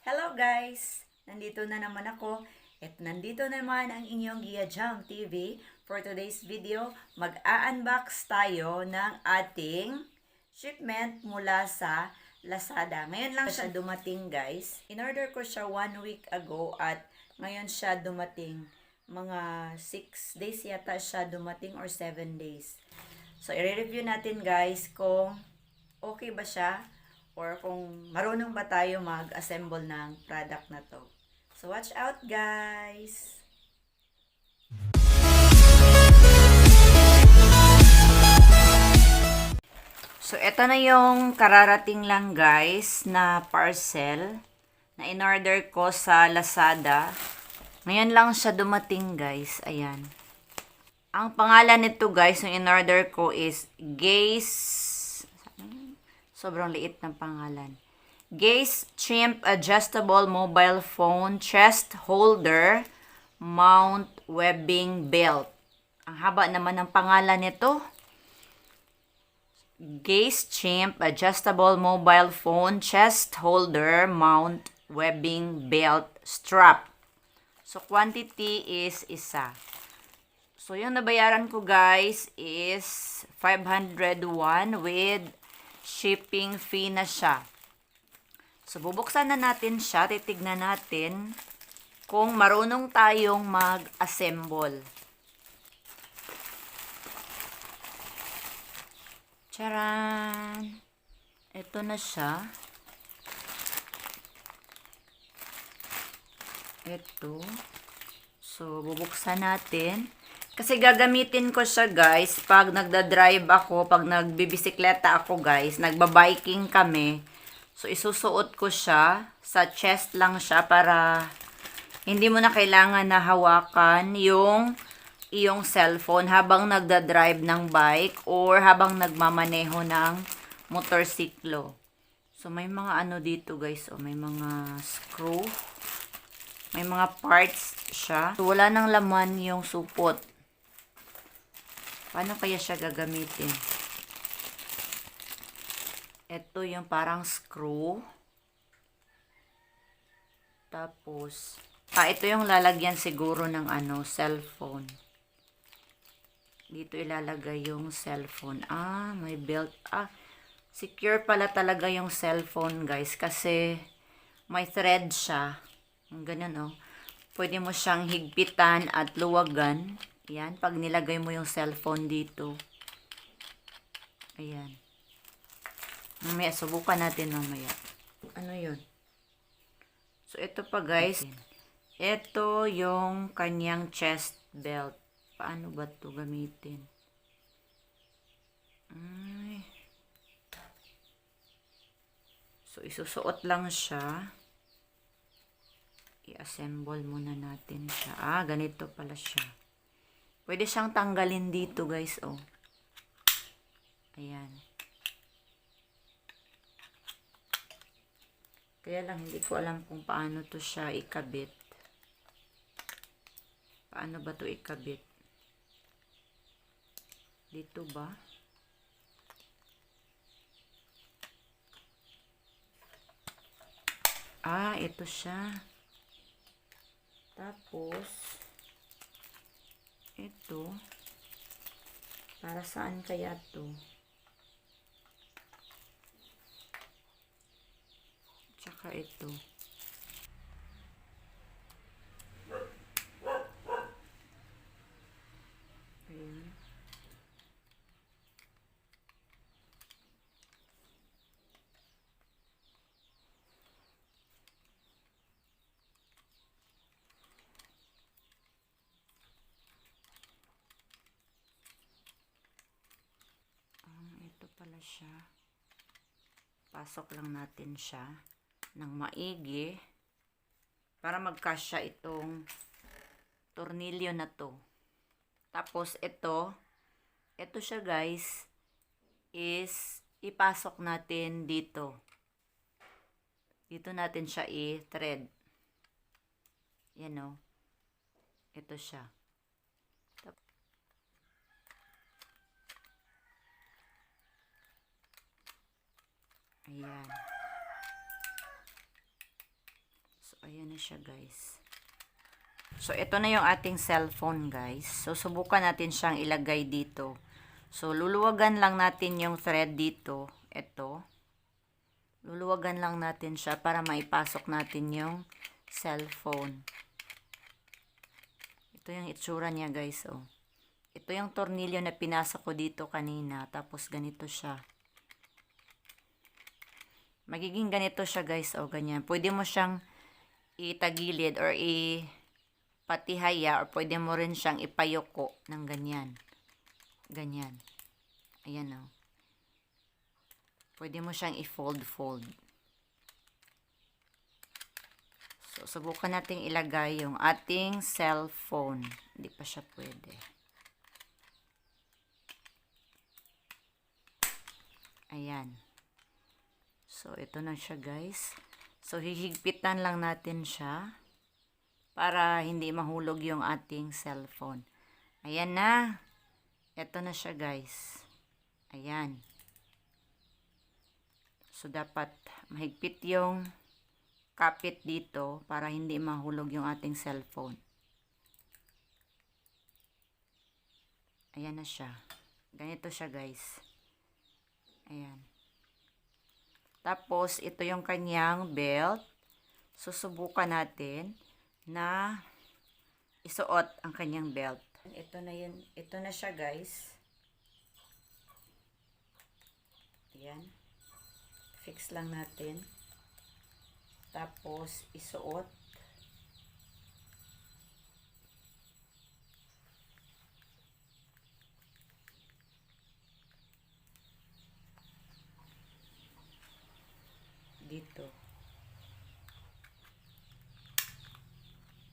Hello guys! Nandito na naman ako at nandito naman ang inyong Gia Jam TV. For today's video, mag-a-unbox tayo ng ating shipment mula sa Lazada. Ngayon lang siya dumating guys. In-order ko siya 1 week ago at ngayon siya dumating. Mga 6 days yata siya dumating or 7 days. So, i-review natin guys kung okay ba siya or kung marunong ba tayo mag-assemble ng product na to. So, watch out guys! So, ito na yung kararating lang guys na parcel na in-order ko sa Lazada. Ngayon lang siya dumating guys. Ayan. Ang pangalan nito guys, yung in-order ko is sobrang liit ng pangalan. Gaze Chimp Adjustable Mobile Phone Chest Holder Mount Webbing Belt. Ang haba naman ng pangalan nito. Gaze Chimp Adjustable Mobile Phone Chest Holder Mount Webbing Belt Strap. So, quantity is isa. So, yung nabayaran ko guys is 501 with shipping fee na siya. So, bubuksan na natin siya. Titignan natin kung marunong tayong mag-assemble. Charan! Ito na siya. Ito. So, bubuksan natin. Kasi gagamitin ko siya guys pag nagda-drive ako, pag nagbibisikleta ako guys, nagbabiking kami. So isusuot ko siya, sa chest lang siya para hindi mo na kailangan na hawakan yung iyong cellphone habang nagda-drive ng bike or habang nagmamaneho ng motorsiklo. So may mga ano dito guys, may mga screw, may mga parts siya. So wala nang laman yung supot. Paano kaya siya gagamitin? Ito yung parang screw. Tapos, ito yung lalagyan siguro ng cellphone. Dito ilalagay yung cellphone. May belt. Secure pala talaga yung cellphone guys kasi may thread siya. Ganyan Pwede mo siyang higpitan at luwagan. Ayan, pag nilagay mo yung cellphone dito. Ayan. Mamaya, subukan natin mamaya. Ano yun? So, ito pa guys. Ito yung kanyang chest belt. Paano ba ito gamitin? So, isusuot lang siya. I-assemble muna natin siya. Ganito pala siya. Pwede siyang tanggalin dito guys, Ayan. Kaya lang hindi ko alam kung paano to siya ikabit. Paano ba to ikabit? Dito ba? Ito siya. Tapos ito, para saan kaya to? Tsaka ito. Ayan. Pala siya. Pasok lang natin siya ng maigi para magkasya itong tornilyo na to. Tapos ito siya guys is ipasok natin dito. Dito natin siya i-thread. Yan Ito siya. Ayan. ayan na siya guys. So, ito na yung ating cellphone guys. So, subukan natin siyang ilagay dito. So, luluwagan lang natin yung thread dito. Ito. Luluwagan lang natin siya para maipasok natin yung cellphone. Ito yung itsura niya guys. Oh. Ito yung tornilyo na pinasok ko dito kanina. Tapos, ganito siya. Magiging ganito siya guys. O, ganyan. Pwede mo siyang itagilid or patihaya or pwede mo rin siyang ipayuko ng ganyan. Ganyan. Ayan o. Pwede mo siyang i-fold-fold. So, subukan nating ilagay yung ating cellphone. Hindi pa siya pwede. Ayan. So, ito na siya guys. So, hihigpitan lang natin siya para hindi mahulog yung ating cellphone. Ayan na. Ito na siya guys. Ayan. So, dapat mahigpit yung kapit dito para hindi mahulog yung ating cellphone. Ayan na siya. Ganito siya guys. Ayan. Tapos, ito yung kanyang belt. Susubukan natin na isuot ang kanyang belt. Ito na yun. Ito na siya guys. Ayan. Fix lang natin. Tapos, isuot. Dito.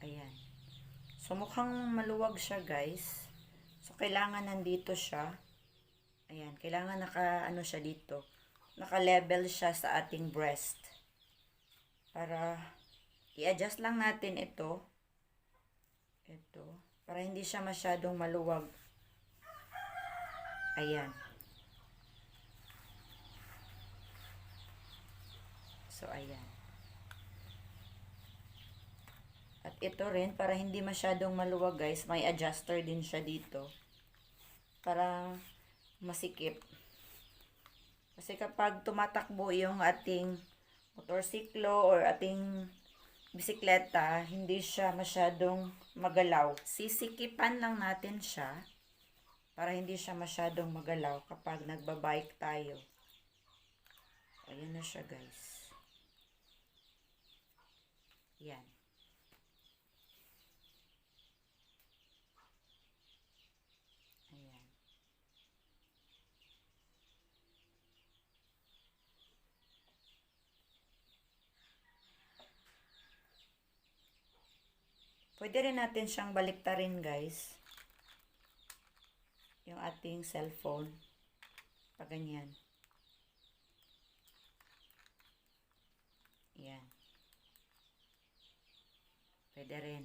Ayan. So, mukhang maluwag siya, guys. So, kailangan nandito siya. Ayan. Kailangan ano siya dito. Naka-level siya sa ating breast. Para, i-adjust lang natin ito. Ito. Para hindi siya masyadong maluwag. Ayan. So, ayan. At ito rin, para hindi masyadong maluwag guys, may adjuster din siya dito. Para masikip. Kasi kapag tumatakbo yung ating motorsiklo or ating bisikleta, hindi siya masyadong magalaw. Sisikipan lang natin siya para hindi siya masyadong magalaw kapag nagbabike tayo. Ayan na siya guys. Yan. Ayan. Pwede rin natin siyang baliktarin guys. Yung ating cellphone. Pag ganyan. Yan. Pwede rin.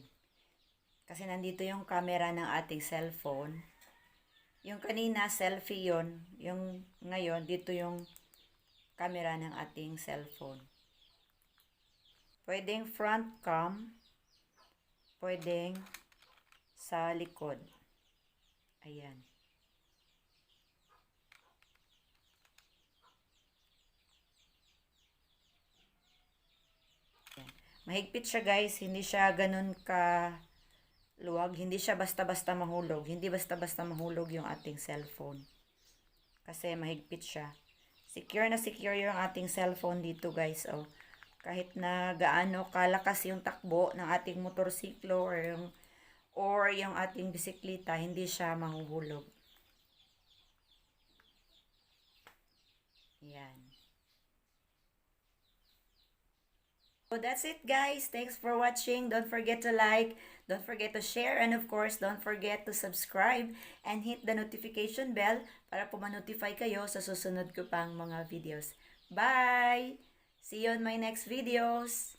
Kasi nandito yung camera ng ating cellphone. Yung kanina, selfie yon. Yung ngayon, dito yung camera ng ating cellphone. Pwedeng front cam. Pwedeng sa likod. Ayan. Mahigpit siya guys, hindi siya ganun ka luwag, hindi siya basta-basta mahulog, hindi basta-basta mahulog yung ating cellphone. Kasi mahigpit siya. Secure na secure yung ating cellphone dito guys. Oh. Kahit na gaano kalakas yung takbo ng ating motorsiklo or yung ating bisikleta, hindi siya mahuhulog. Yan. So that's it guys. Thanks for watching. Don't forget to like, don't forget to share, and of course, don't forget to subscribe and hit the notification bell para po ma-notify kayo sa susunod ko pang mga videos. Bye! See you on my next videos!